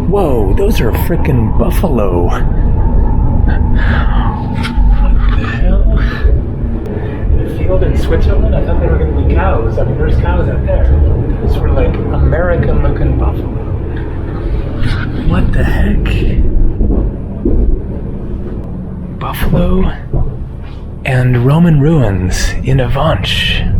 Whoa, those are frickin' buffalo. What the hell? The field in Switzerland? I thought they were going to be cows. I mean, there's cows out there. Those were like American-looking buffalo. What the heck? Buffalo and Roman ruins in Avenches.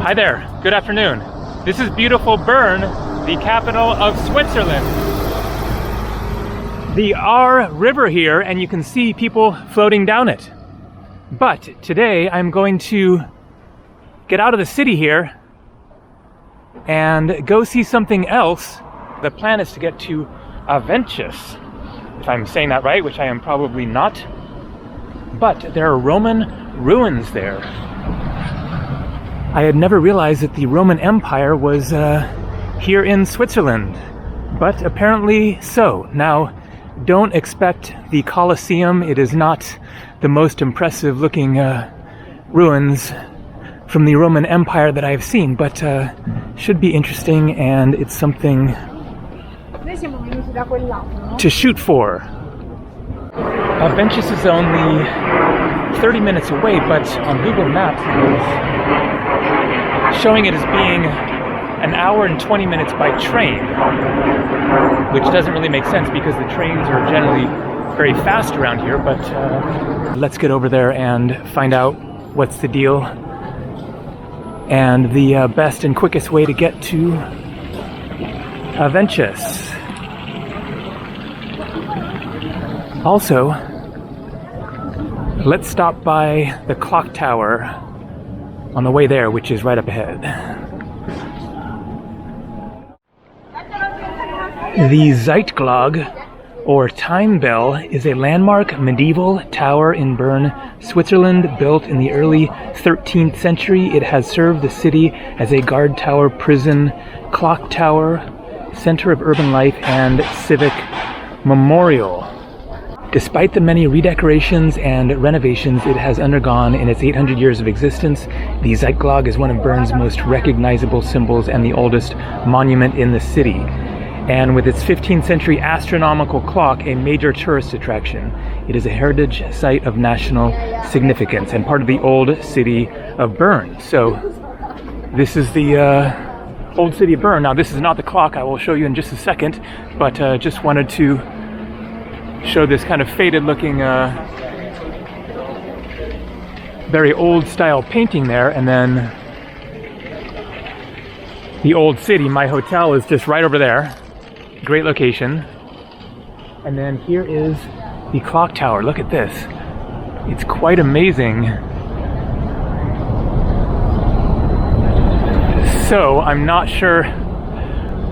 Hi there, good afternoon. This is beautiful Bern, the capital of Switzerland. The Aar River here, and you can see people floating down it. But today I'm going to get out of the city here and go see something else. The plan is to get to Avenches, if I'm saying that right, which I am probably not. But there are Roman ruins there. I had never realized that the Roman Empire was here in Switzerland, but apparently so. Now, don't expect the Colosseum. It is not the most impressive looking ruins from the Roman Empire that I've seen, but should be interesting, and it's something to shoot for. Avenches is only 30 minutes away, but on Google Maps it is showing it as being an hour and 20 minutes by train, which doesn't really make sense because the trains are generally very fast around here, but let's get over there and find out what's the deal and the best and quickest way to get to Avenches. Also, let's stop by the clock tower on the way there, which is right up ahead. The Zeitglocke, or time bell, is a landmark medieval tower in Bern, Switzerland, built in the early 13th century. It has served the city as a guard tower, prison, clock tower, center of urban life, and civic memorial. Despite the many redecorations and renovations it has undergone in its 800 years of existence, the Zeitglocke is one of Bern's most recognizable symbols and the oldest monument in the city. And with its 15th century astronomical clock, a major tourist attraction, it is a heritage site of national significance and part of the old city of Bern. So this is the old city of Bern. Now, this is not the clock. I will show you in just a second, but just wanted to show this kind of faded looking very old style painting there, and then the old city. My hotel is just right over there. Great location. And then here is the clock tower. Look at this. It's quite amazing. So I'm not sure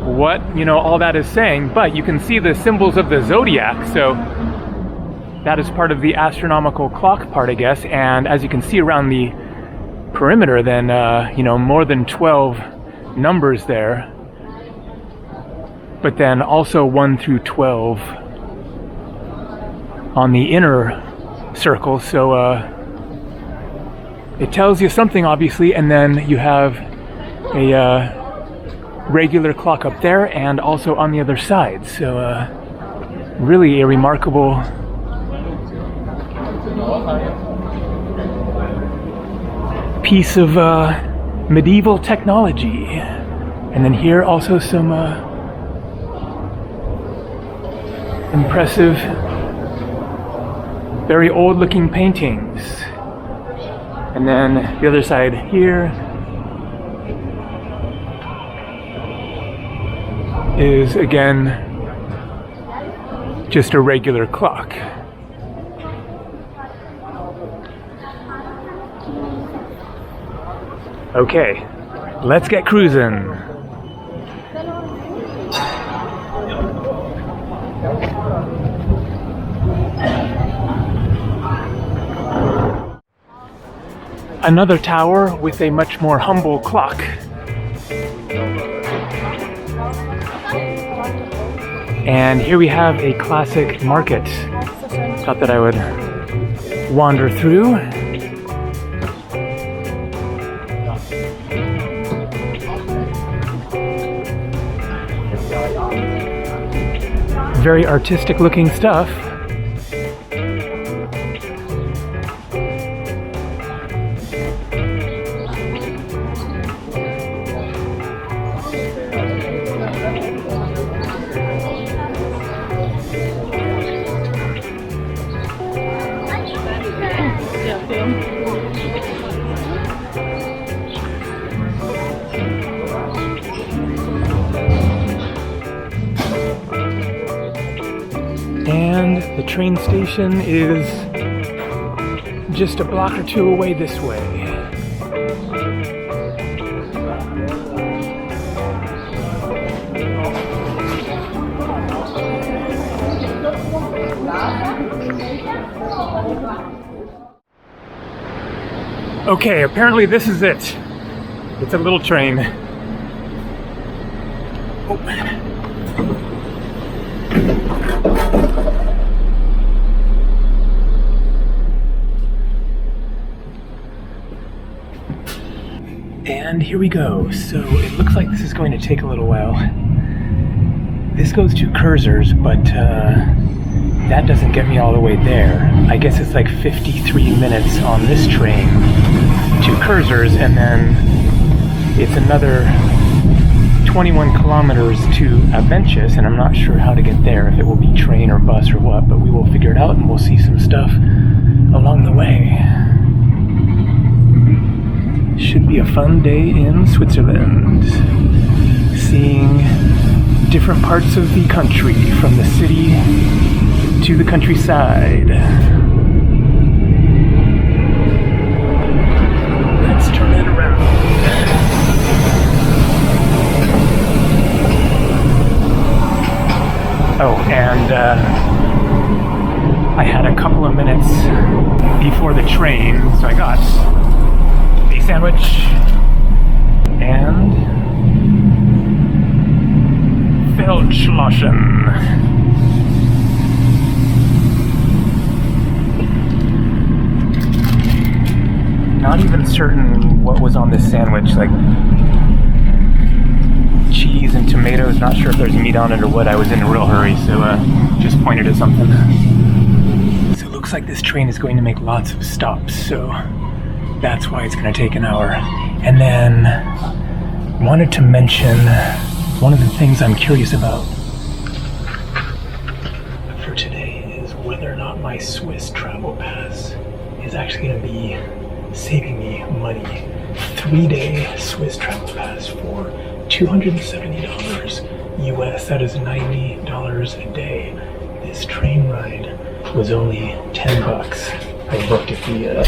what, all that is saying, but you can see the symbols of the zodiac, so that is part of the astronomical clock part, I guess. And as you can see around the perimeter, then more than 12 numbers there, but then also 1 through 12 on the inner circle. So it tells you something, obviously. And then you have a regular clock up there and also on the other side. So really a remarkable piece of medieval technology. And then here also some impressive, very old looking paintings. And then the other side here is again just a regular clock. Okay, let's get cruising. Another tower with a much more humble clock. And here we have a classic market. Thought that I would wander through. Very artistic looking stuff. And the train station is just a block or two away this way. Okay, apparently this is it. It's a little train. Oh. And here we go. So it looks like this is going to take a little while. This goes to Curzers, but that doesn't get me all the way there. I guess it's like 53 minutes on this train to Curzers, and then it's another 21 kilometers to Avenches, and I'm not sure how to get there, if it will be train or bus or what, but we will figure it out and we'll see some stuff along the way. Should be a fun day in Switzerland, seeing different parts of the country, from the city to the countryside. Let's turn it around. Oh, and I had a couple of minutes before the train, so I got a sandwich and Feldschlossen. Not even certain what was on this sandwich, like cheese and tomatoes. Not sure if there's meat on it or what. I was in a real hurry, so just pointed at something. So it looks like this train is going to make lots of stops, so that's why it's going to take an hour. And then wanted to mention one of the things I'm curious about for today is whether or not my Swiss travel pass is actually going to be saving me money. 3-day Swiss travel pass for $270 US. That is $90 a day. This train ride was only $10. I looked at the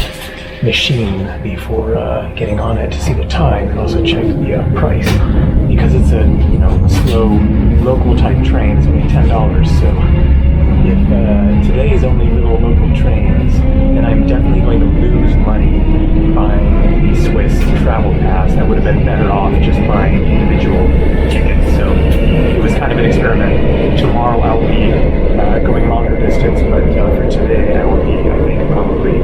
machine before getting on it to see the time and also check the price, because it's a slow local type train. It's only $10. So if today is only little local trains, then I'm definitely going to lose money buying the Swiss travel pass. I would have been better off just buying individual tickets. So it was kind of an experiment. Tomorrow I'll be going longer distance, but for today I will be, I think, probably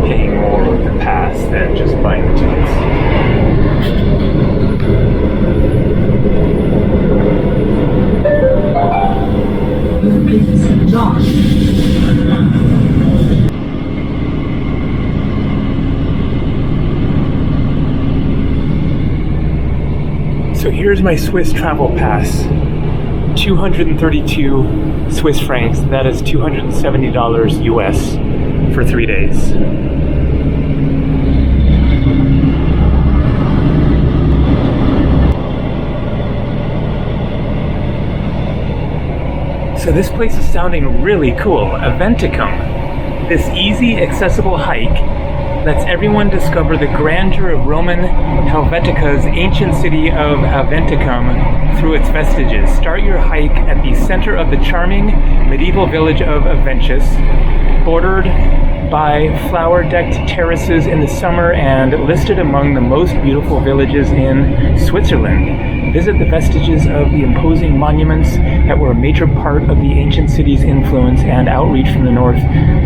paying more with the pass than just buying the tickets. So here's my Swiss travel pass. 232 Swiss francs. That is $270 US for 3 days. So this place is sounding really cool. Aventicum. This easy, accessible hike lets everyone discover the grandeur of Roman Helvetica's ancient city of Aventicum through its vestiges. Start your hike at the center of the charming medieval village of Avenches, bordered by flower-decked terraces in the summer and listed among the most beautiful villages in Switzerland. Visit the vestiges of the imposing monuments that were a major part of the ancient city's influence and outreach from the north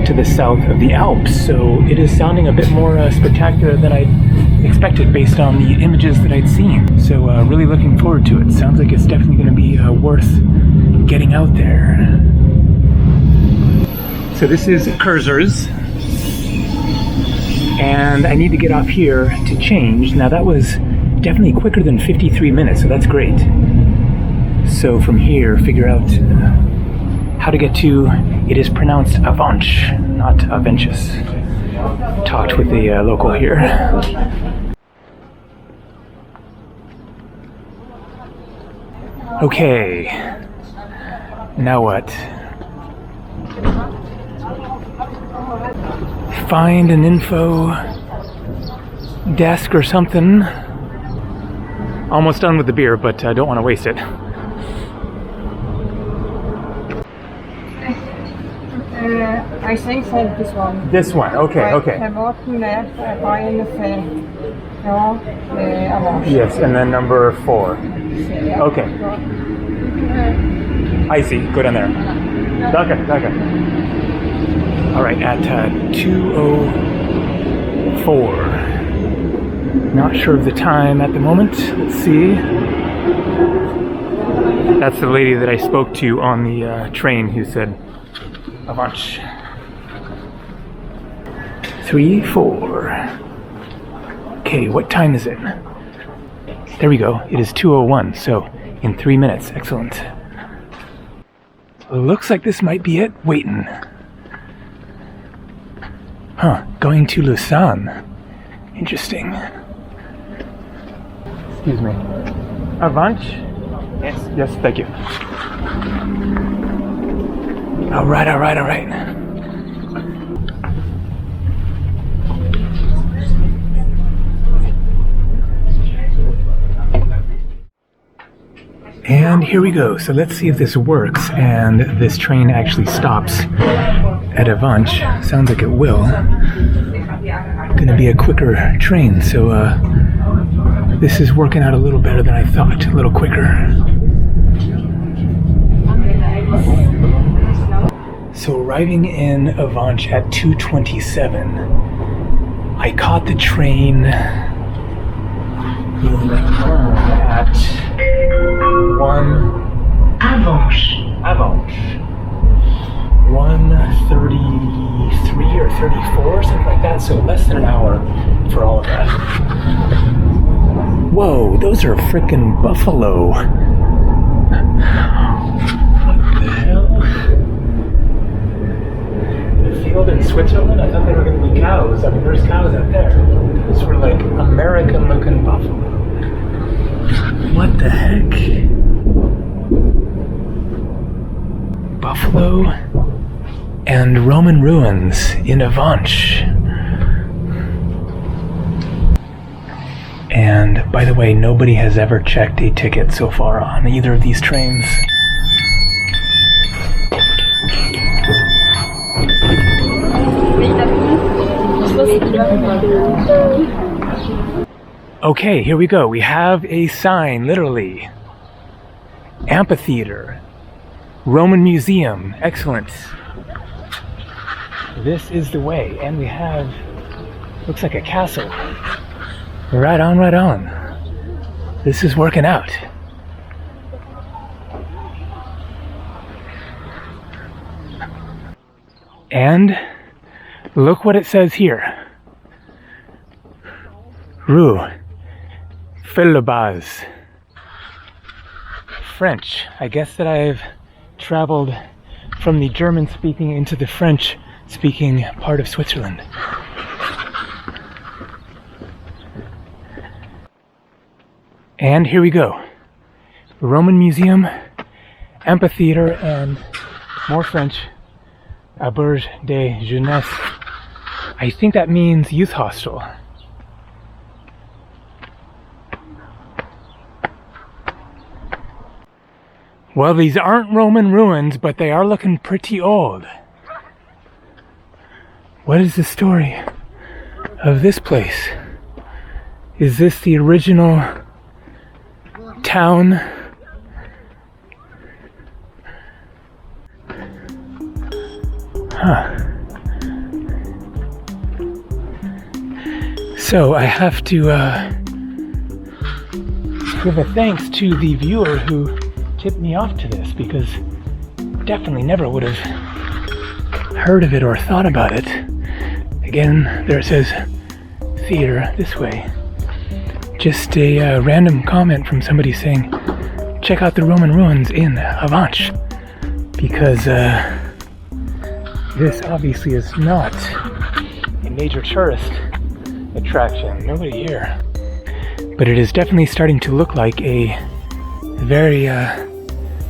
to the south of the Alps. So it is sounding a bit more spectacular than I expected based on the images that I'd seen. So really looking forward to it. Sounds like it's definitely going to be worth getting out there. So this is Curzer's, and I need to get off here to change. Now that was definitely quicker than 53 minutes, so that's great. So from here, figure out how to get to, it is pronounced Avanche, not Avenches. Talked with the local here. Okay, now what? Find an info desk or something. Almost done with the beer, but I don't want to waste it. I think this one. This one, okay, okay. Yes, and then number 4. Okay. I see, go down there. Okay. All right, at 2:04. Not sure of the time at the moment. Let's see. That's the lady that I spoke to on the train who said, Avance. 3, 4. Okay, what time is it? There we go. It is 2:01, so in 3 minutes. Excellent. Looks like this might be it. Waiting. Huh, going to Lausanne. Interesting. Excuse me. Avance? Yes, thank you. All right. And here we go. So let's see if this works and this train actually stops at Avance. Sounds like it will. Gonna be a quicker train, so this is working out a little better than I thought, a little quicker. So arriving in Avance at 2:27, I caught the train at 1:33 or 34, something like that, so less than an hour for all of that. Whoa, those are frickin' buffalo. What the hell? The field in Switzerland? I thought they were going to be cows. I mean, there's cows out there. Those were like American-looking buffalo. What the heck? Buffalo and Roman ruins in Avance. And by the way, nobody has ever checked a ticket so far on either of these trains. Okay, here we go. We have a sign, literally. Amphitheater. Roman Museum. Excellent. This is the way. And we have, looks like a castle. Right on. This is working out. And look what it says here. Rue Philibaz. French. I guess that I've traveled from the German-speaking into the French-speaking part of Switzerland. And here we go. Roman Museum, Amphitheater, and More French. Auberge de Jeunesse. I think that means youth hostel. Well, these aren't Roman ruins, but they are looking pretty old. What is the story of this place? Is this the original town? Huh. So I have to give a thanks to the viewer who tipped me off to this, because definitely never would have heard of it or thought about it. Again, there it says theater this way. Just a random comment from somebody saying, check out the Roman ruins in Avenches, because this obviously is not a major tourist attraction. Nobody here. But it is definitely starting to look like a very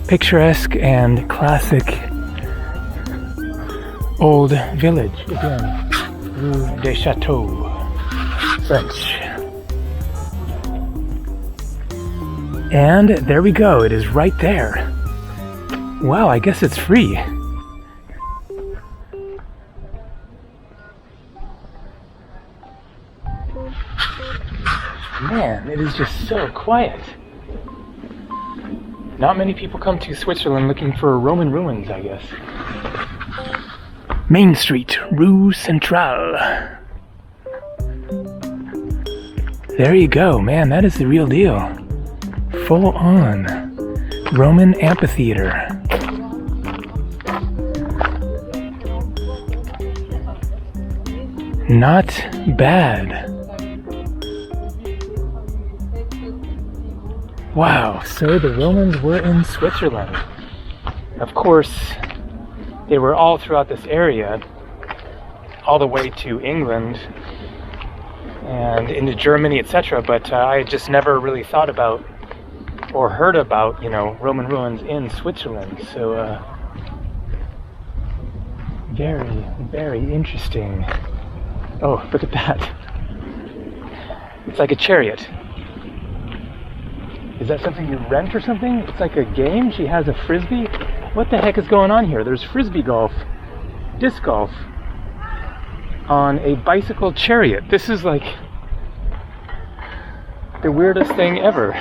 picturesque and classic old village. Again, Rue des Chateaux, French. And there we go, it is right there. Wow, I guess it's free. Man, it is just so quiet. Not many people come to Switzerland looking for Roman ruins, I guess. Main Street, Rue Centrale. There you go, man, that is the real deal. Full on Roman amphitheater. Not bad. Wow, so the Romans were in Switzerland. Of course, they were all throughout this area, all the way to England and into Germany, etc. But I just never really thought about or heard about, Roman ruins in Switzerland. So, very, very interesting. Oh, look at that. It's like a chariot. Is that something you rent or something? It's like a game? She has a frisbee? What the heck is going on here? There's frisbee golf, disc golf, on a bicycle chariot. This is like the weirdest thing ever.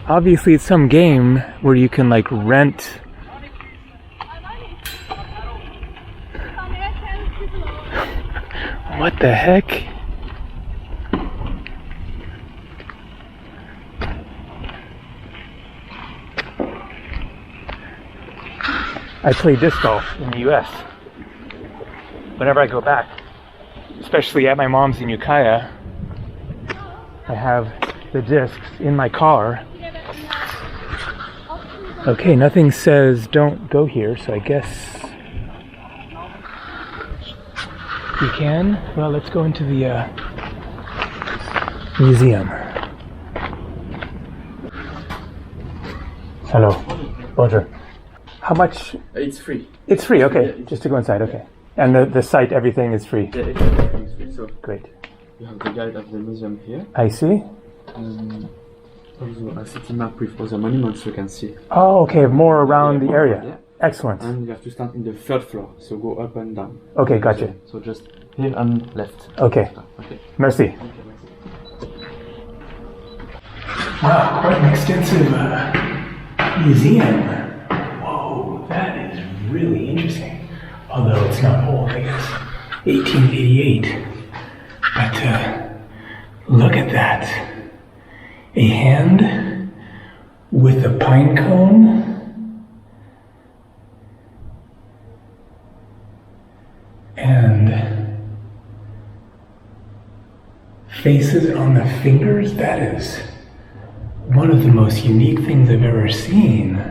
Obviously it's some game where you can like rent what the heck? I play disc golf in the US whenever I go back, especially at my mom's in Ukiah. I have the discs in my car. Okay, nothing says don't go here, so I guess you can. Well, let's go into the museum. Hello. Bonjour. How much? It's free. It's free, okay. Yeah, just to go inside, okay. And the site, everything is free. Yeah, everything is free. So great. you have the guide of the museum here. I see. Also a city map with other monuments you can see. Oh, okay, more around the area. Yeah. Excellent. And you have to stand in the third floor, so go up and down. Okay, gotcha. So just here and left. Okay. Okay. Merci. Okay, merci. Wow, quite an extensive museum. Whoa, that is really interesting. Although it's not old, I guess. 1888. But look at that. A hand with a pine cone and faces on the fingers. That is one of the most unique things I've ever seen.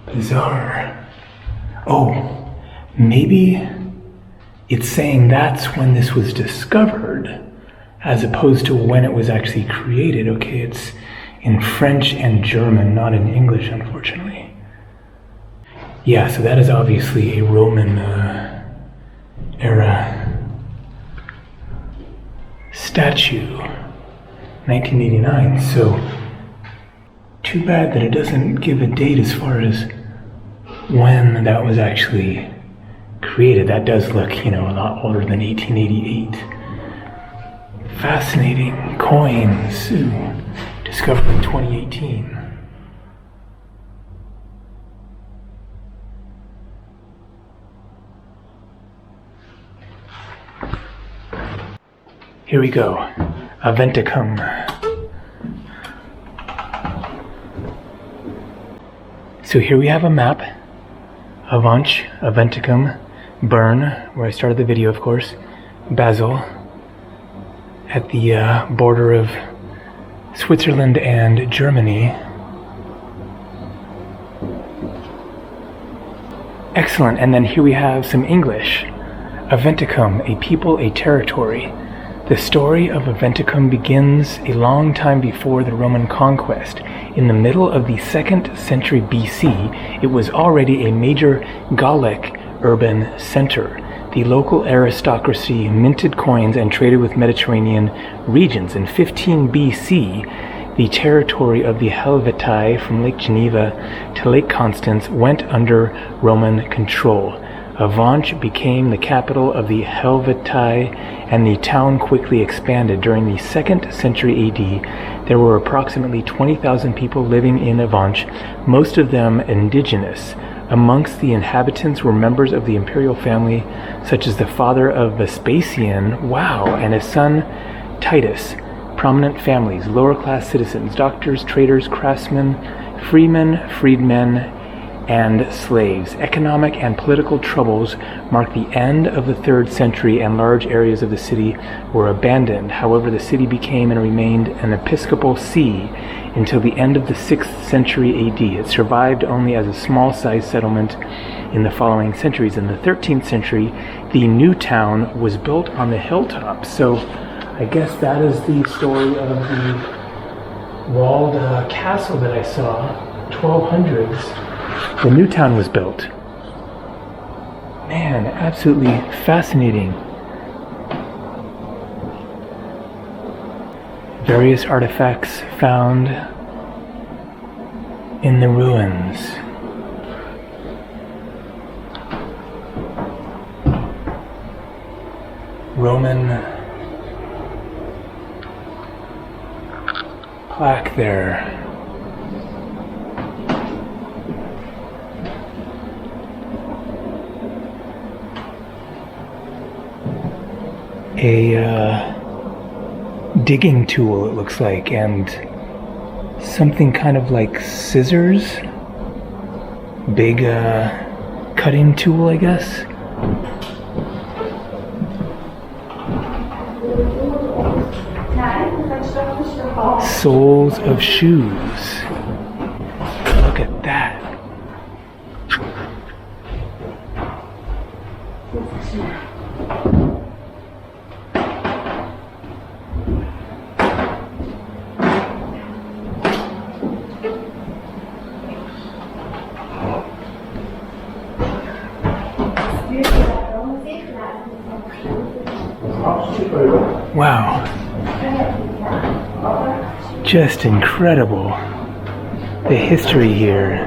Bizarre. Oh, maybe it's saying that's when this was discovered as opposed to when it was actually created. Okay, in French and German, not in English, unfortunately. Yeah, so that is obviously a Roman era statue, 1989. So too bad that it doesn't give a date as far as when that was actually created. That does look, a lot older than 1888. Fascinating coins, discovered in 2018. Here we go, Aventicum. So here we have a map, Avance, Aventicum, Bern, where I started the video, of course, Basel, at the border of Switzerland and Germany. Excellent, and then here we have some English. Aventicum, a people, a territory. The story of Aventicum begins a long time before the Roman conquest. In the middle of the 2nd century BC, it was already a major Gallic urban center. The local aristocracy minted coins and traded with Mediterranean regions. In 15 BC, the territory of the Helvetii from Lake Geneva to Lake Constance went under Roman control. Avance became the capital of the Helvetii, and the town quickly expanded. During the 2nd century AD, there were approximately 20,000 people living in Avance, most of them indigenous. Amongst the inhabitants were members of the imperial family, such as the father of Vespasian, and his son Titus. Prominent families, lower-class citizens, doctors, traders, craftsmen, freedmen, and slaves. Economic and political troubles marked the end of the 3rd century, and large areas of the city were abandoned. However, the city became and remained an episcopal see until the end of the 6th century AD. It survived only as a small-sized settlement in the following centuries. In the 13th century, the new town was built on the hilltop. So I guess that is the story of the walled castle that I saw, 1200s. The new town was built. Man, absolutely fascinating. Various artifacts found in the ruins. Roman plaque there. A digging tool, it looks like, and something kind of like scissors. Big cutting tool, I guess. Soles of shoes. Look at that. Wow. Just incredible. The history here.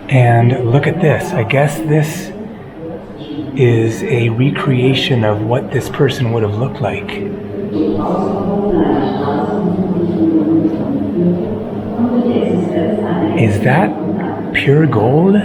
And look at this. I guess this is a recreation of what this person would have looked like. Is that pure gold?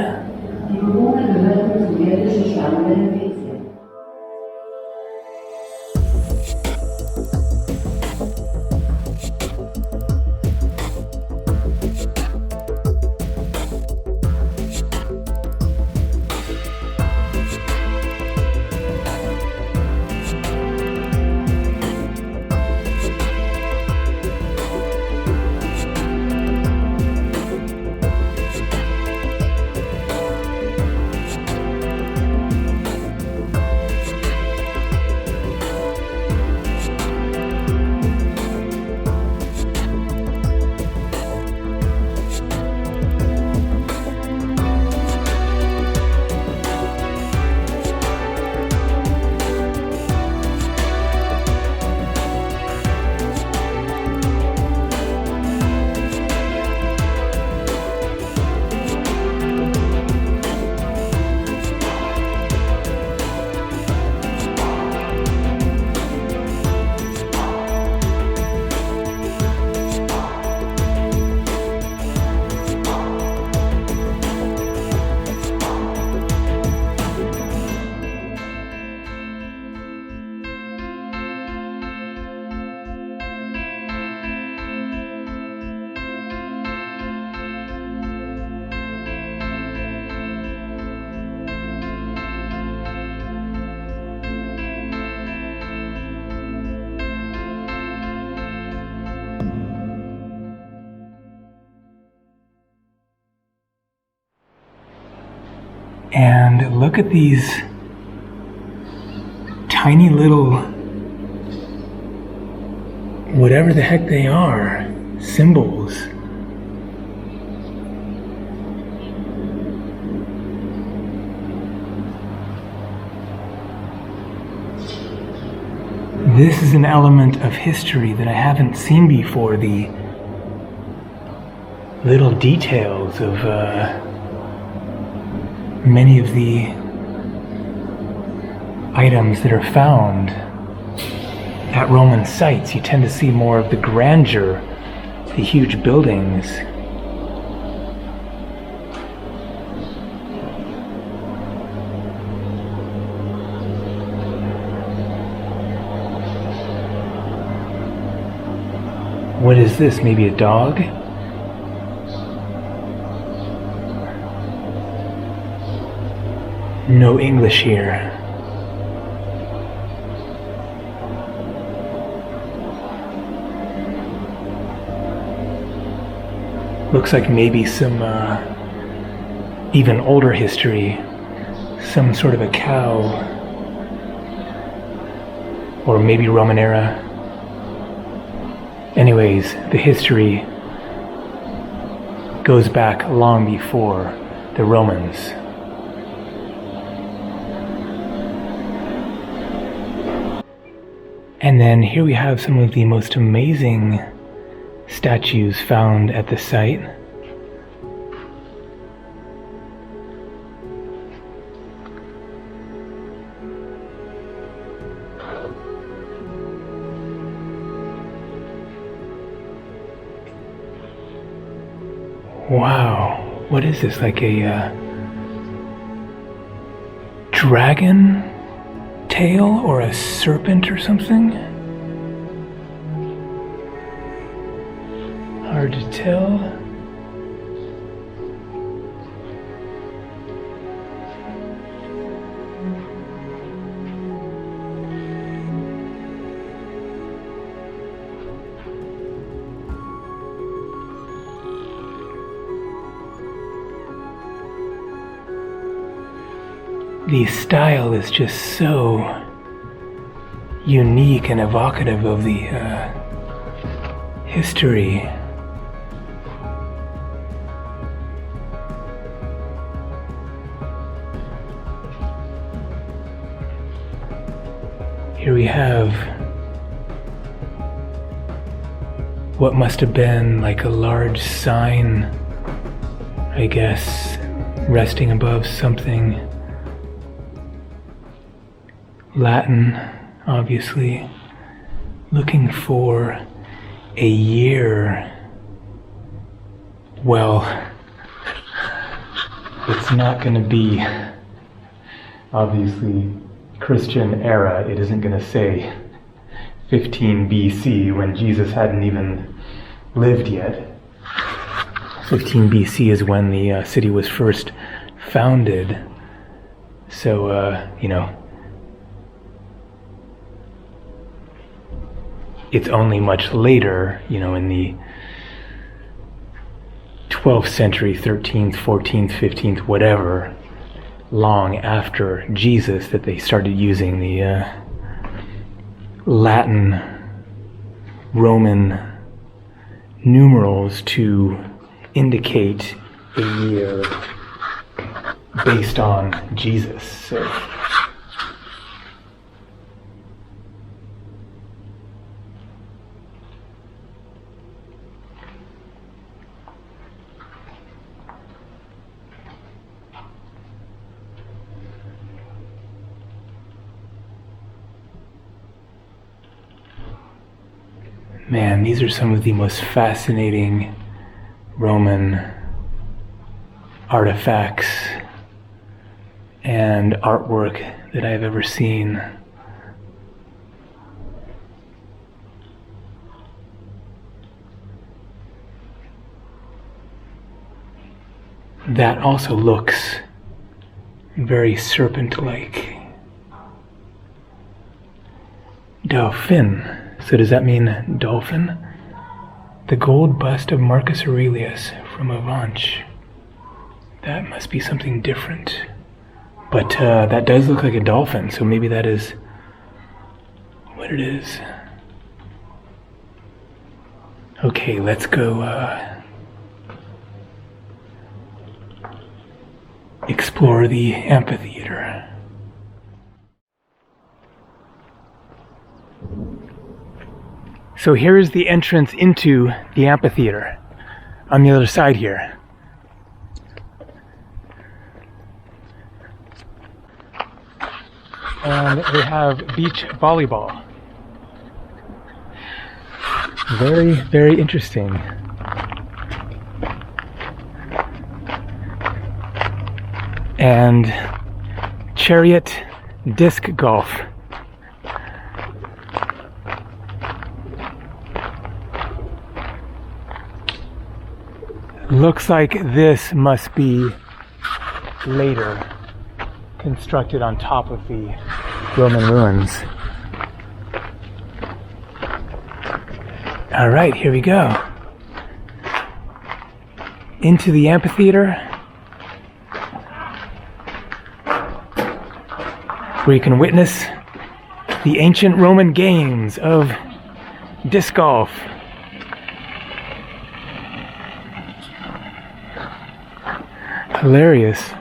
And look at these tiny little, whatever the heck they are, symbols. This is an element of history that I haven't seen before, the little details of many of the items that are found at Roman sites. You tend to see more of the grandeur, the huge buildings. What is this? Maybe a dog? No English here. Looks like maybe some even older history. Some sort of a cow. Or maybe Roman era. Anyways, the history goes back long before the Romans. And then here we have some of the most amazing statues found at the site. Wow, what is this, like a dragon tail or a serpent or something? Hard to tell. The style is just so unique and evocative of the history. Here we have what must have been like a large sign, I guess, resting above something. Latin, obviously, looking for a year. Well, it's not going to be, obviously, Christian era. It isn't going to say 15 BC when Jesus hadn't even lived yet. 15 BC is when the city was first founded. So, it's only much later, in the 12th century, 13th, 14th, 15th, whatever, long after Jesus, that they started using the Latin, Roman numerals to indicate a year based on Jesus. So, man, these are some of the most fascinating Roman artifacts and artwork that I've ever seen. That also looks very serpent-like. Dauphin. So does that mean dolphin? The gold bust of Marcus Aurelius from Avance. That must be something different. But that does look like a dolphin, so maybe that is what it is. Okay, let's go explore the amphitheater. So here is the entrance into the amphitheater on the other side here. And they have beach volleyball. Very, very interesting. And chariot disc golf. Looks like this must be later constructed on top of the Roman ruins. All right, here we go. Into the amphitheater, where you can witness the ancient Roman games of disc golf. Hilarious.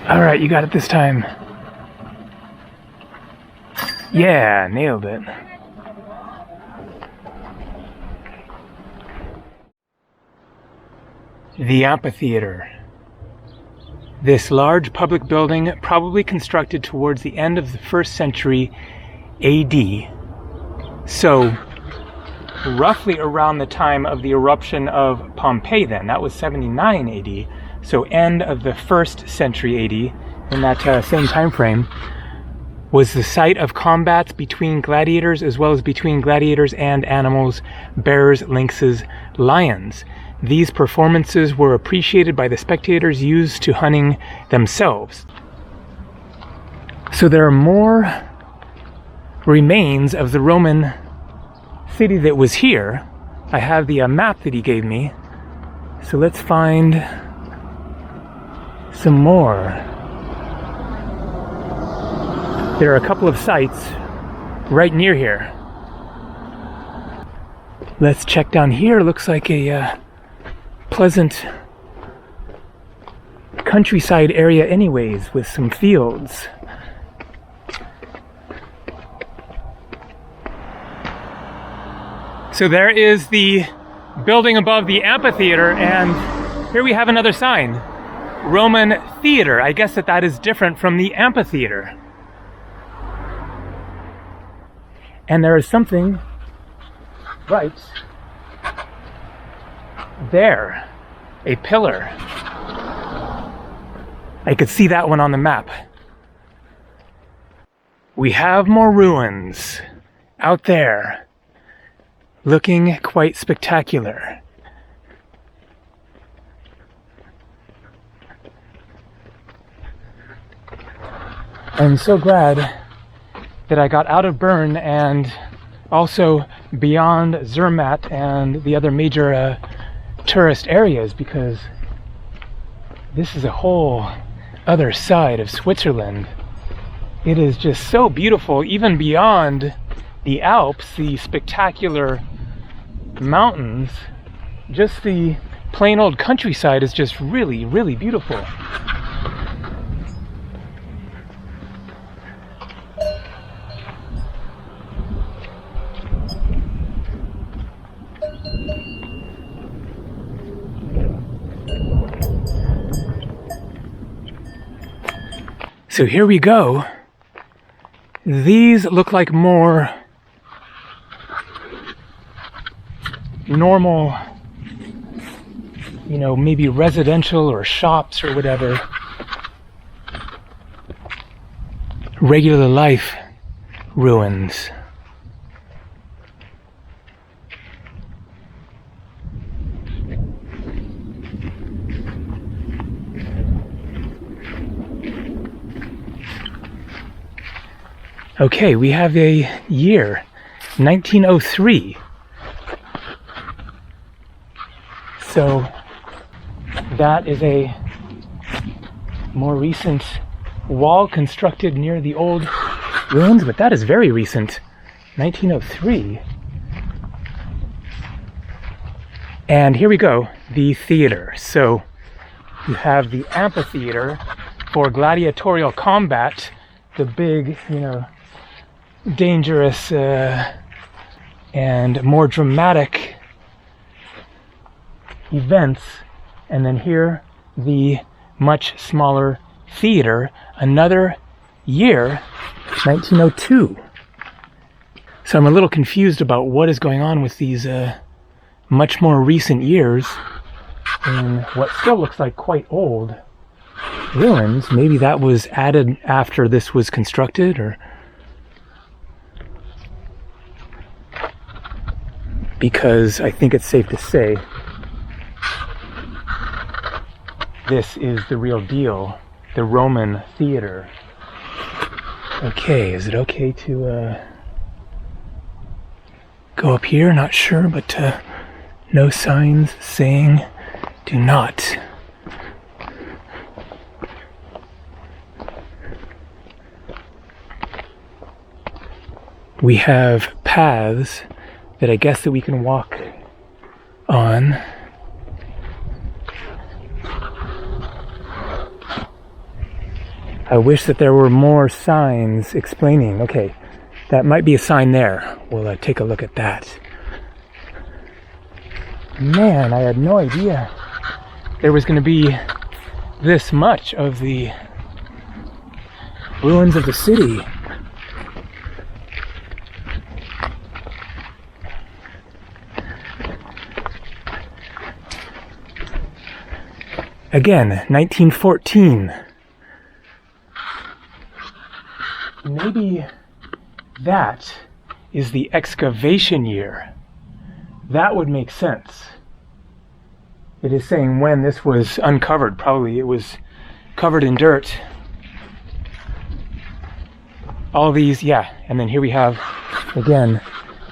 All right, you got it this time. Yeah, nailed it. The amphitheater. This large public building, probably constructed towards the end of the 1st century AD. So, roughly around the time of the eruption of Pompeii then. That was 79 AD. So end of the 1st century AD, in that same time frame, was the site of combats between gladiators as well as between gladiators and animals, bears, lynxes, lions. These performances were appreciated by the spectators used to hunting themselves. So there are more remains of the Roman city that was here. I have the map that he gave me. So let's find some more. There are a couple of sites right near here. Let's check down here. Looks like a pleasant countryside area anyways, with some fields. So there is the building above the amphitheater, and here we have another sign. Roman theater. I guess that is different from the amphitheater. And there is something right there. A pillar. I could see that one on the map. We have more ruins out there, looking quite spectacular. I'm so glad that I got out of Bern and also beyond Zermatt and the other major tourist areas, because this is a whole other side of Switzerland. It is just so beautiful, even beyond the Alps, the spectacular mountains. Just the plain old countryside is just really, really beautiful. So here we go. These look like more normal, you know, maybe residential or shops or whatever, regular life ruins. Okay, we have a year, 1903. So that is a more recent wall constructed near the old ruins, but that is very recent, 1903. And here we go, the theater. So you have the amphitheater for gladiatorial combat, the big, you know, dangerous and more dramatic events, and then here the much smaller theater, another year, 1902. So I'm a little confused about what is going on with these much more recent years in what still looks like quite old ruins. Maybe that was added after this was constructed, or because I think it's safe to say this is the real deal, the Roman theater. Okay, is it okay to go up here? Not sure, but no signs saying do not. We have paths that I guess that we can walk on. I wish that there were more signs explaining. Okay, that might be a sign there. We'll take a look at that. Man, I had no idea there was going to be this much of the ruins of the city. Again, 1914. Maybe that is the excavation year. That would make sense. It is saying when this was uncovered. Probably it was covered in dirt. All these, yeah. And then here we have, again,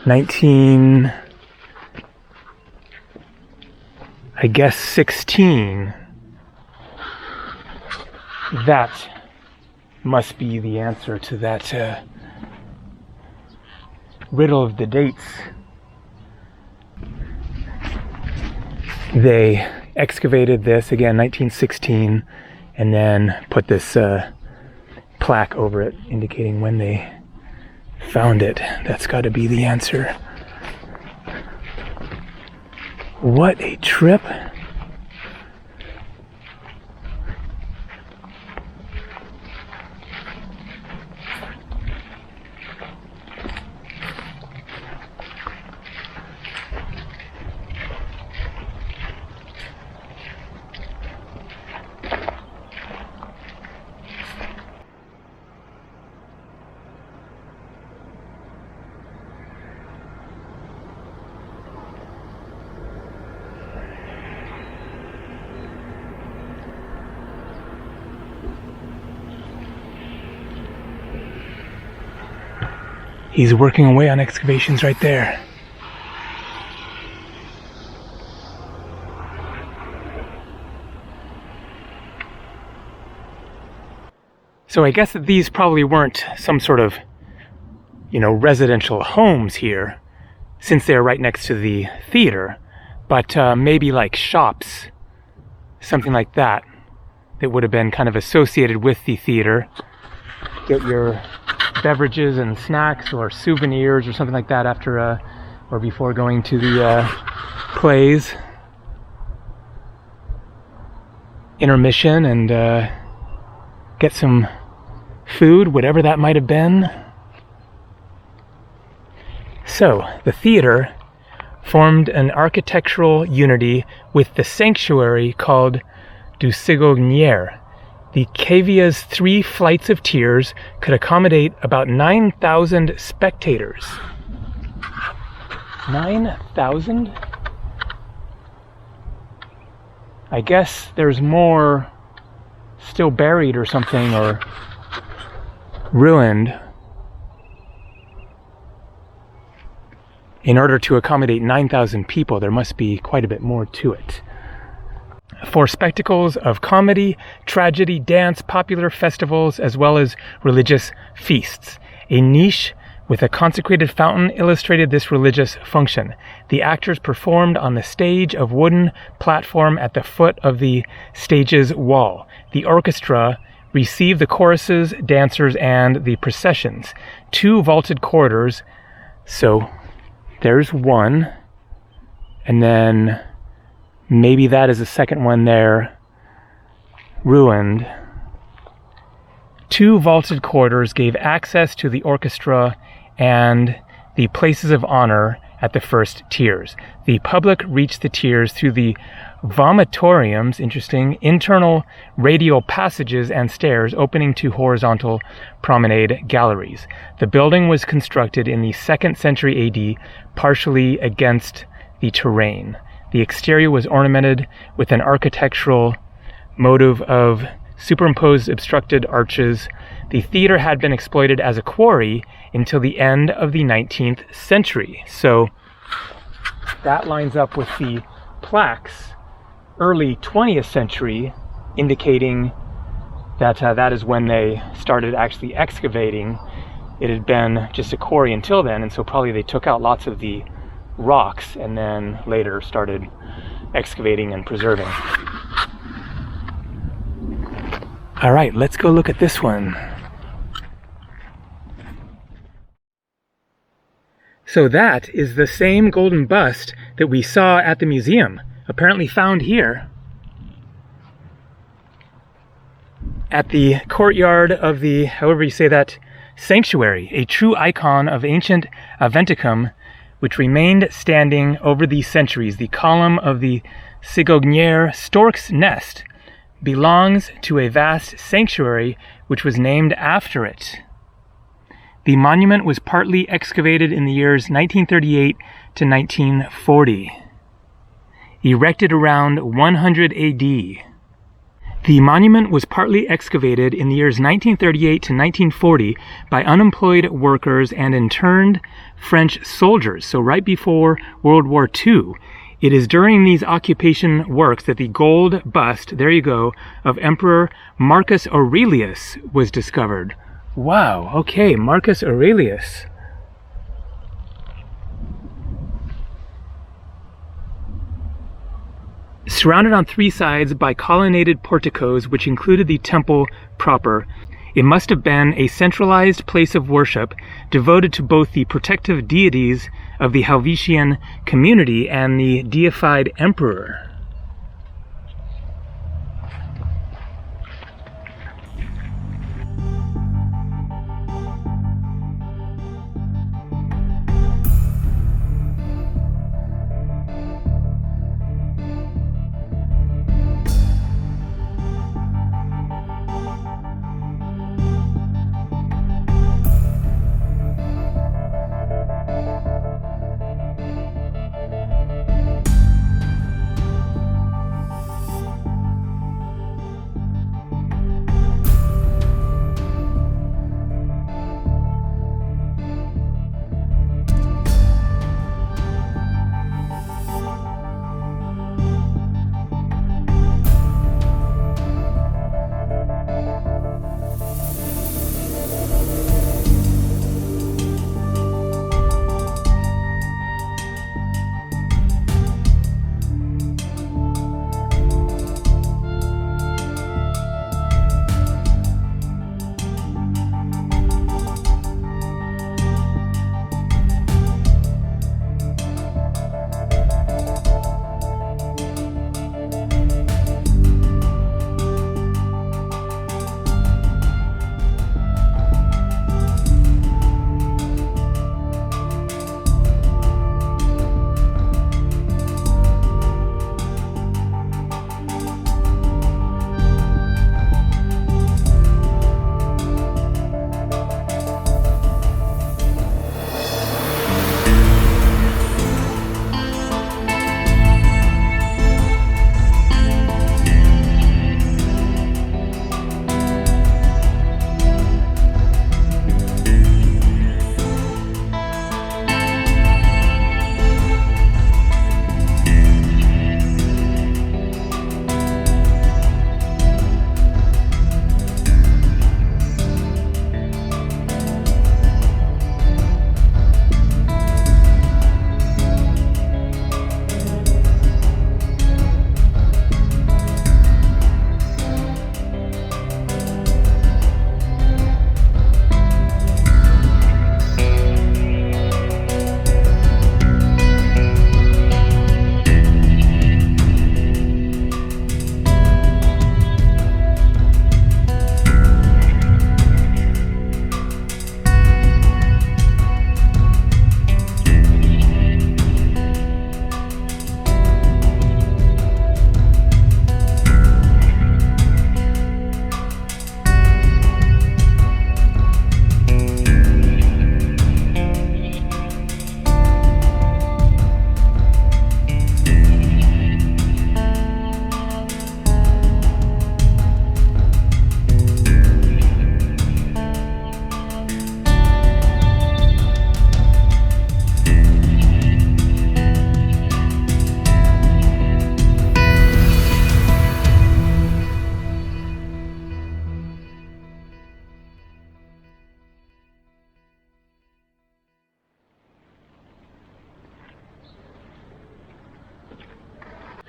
16. That must be the answer to that riddle of the dates. They excavated this, again, 1916, and then put this plaque over it indicating when they found it. That's got to be the answer. What a trip. He's working away on excavations right there. So I guess that these probably weren't some sort of, you know, residential homes here, since they're right next to the theater, but maybe like shops, something like that, that would have been kind of associated with the theater. Get your beverages and snacks or souvenirs or something like that after or before going to the plays. Intermission, and get some food, whatever that might have been. So the theater formed an architectural unity with the sanctuary called du Cigognier. The cavia's 3 flights of tiers could accommodate about 9,000 spectators. 9,000? I guess there's more still buried or something, or ruined, in order to accommodate 9,000 people. There must be quite a bit more to it. For spectacles of comedy, tragedy, dance, popular festivals, as well as religious feasts. A niche with a consecrated fountain illustrated this religious function. The actors performed on the stage of wooden platform at the foot of the stage's wall. The orchestra received the choruses, dancers, and the processions. 2 vaulted corridors. So there's one, and then maybe that is the second one there, ruined. 2 vaulted corridors gave access to the orchestra and the places of honor at the first tiers. The public reached the tiers through the vomitoriums, interesting, internal radial passages and stairs opening to horizontal promenade galleries. The building was constructed in the 2nd century AD, partially against the terrain. The exterior was ornamented with an architectural motive of superimposed obstructed arches. The theater had been exploited as a quarry until the end of the 19th century. So that lines up with the plaques, early 20th century, indicating that that is when they started actually excavating. It had been just a quarry until then, and so probably they took out lots of the rocks and then later started excavating and preserving. All right, let's go look at this one. So that is the same golden bust that we saw at the museum, apparently found here at the courtyard of the, however you say that, sanctuary, a true icon of ancient Aventicum, which remained standing over the centuries. The column of the Cigognier stork's nest belongs to a vast sanctuary which was named after it. The monument was partly excavated in the years 1938 to 1940, erected around 100 AD. The monument was partly excavated in the years 1938 to 1940 by unemployed workers and interned French soldiers, so right before World War II. It is during these occupation works that the gold bust, there you go, of Emperor Marcus Aurelius was discovered. Wow, okay, Marcus Aurelius. Surrounded on 3 sides by colonnaded porticos, which included the temple proper, it must have been a centralized place of worship devoted to both the protective deities of the Helvetian community and the deified emperor.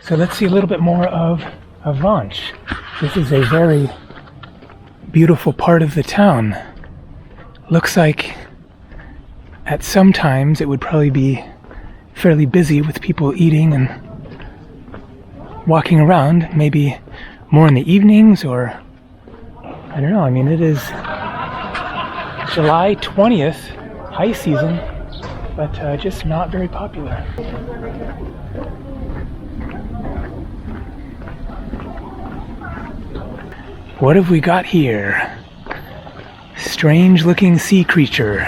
So let's see a little bit more of Avance. This is a very beautiful part of the town. Looks like at some times it would probably be fairly busy with people eating and walking around, maybe more in the evenings, or I don't know. I mean, it is July 20th, high season, but just not very popular. What have we got here? Strange looking sea creature.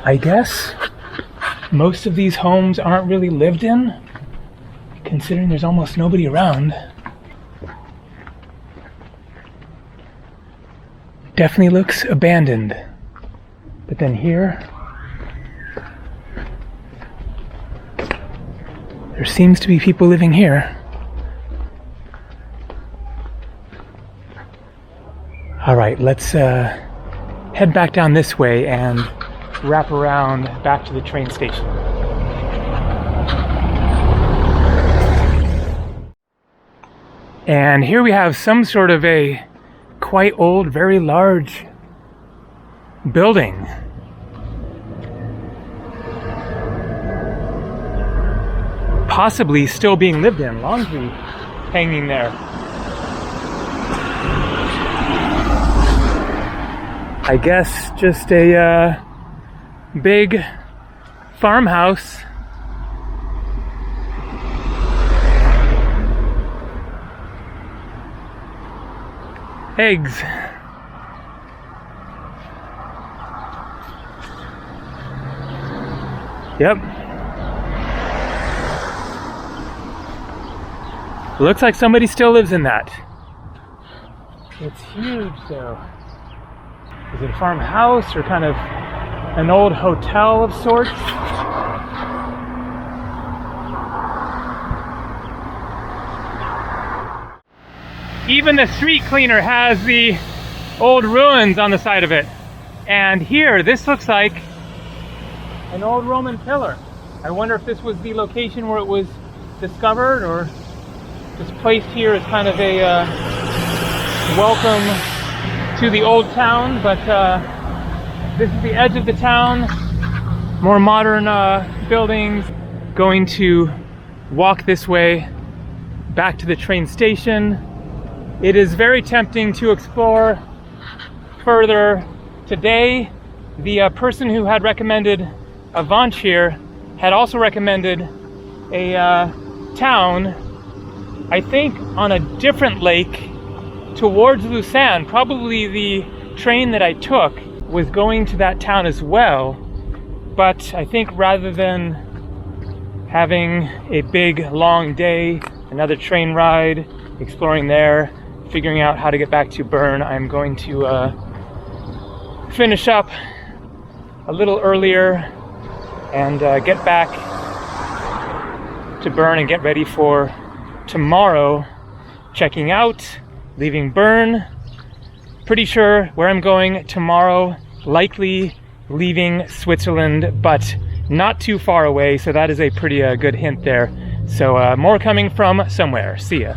I guess most of these homes aren't really lived in, considering there's almost nobody around. Definitely looks abandoned. But then here, there seems to be people living here. Alright, let's head back down this way and wrap around back to the train station. And here we have some sort of a quite old, very large building. Possibly still being lived in, laundry hanging there. I guess just a big farmhouse. Eggs. Yep. Looks like somebody still lives in that. It's huge though. Is it a farmhouse or kind of an old hotel of sorts? Even the street cleaner has the old ruins on the side of it. And here, this looks like an old Roman pillar. I wonder if this was the location where it was discovered, or just placed here as kind of a welcome to the old town. But this is the edge of the town, more modern buildings. Going to walk this way back to the train station. It is very tempting to explore further today. The person who had recommended Avance here had also recommended a town, I think on a different lake towards Lucerne. Probably the train that I took was going to that town as well, but I think rather than having a big long day, another train ride, exploring there, figuring out how to get back to Bern, I'm going to finish up a little earlier and get back to Bern and get ready for tomorrow, checking out, leaving Bern. Pretty sure where I'm going tomorrow, likely leaving Switzerland, but not too far away, so that is a pretty good hint there. So more coming from somewhere. See ya.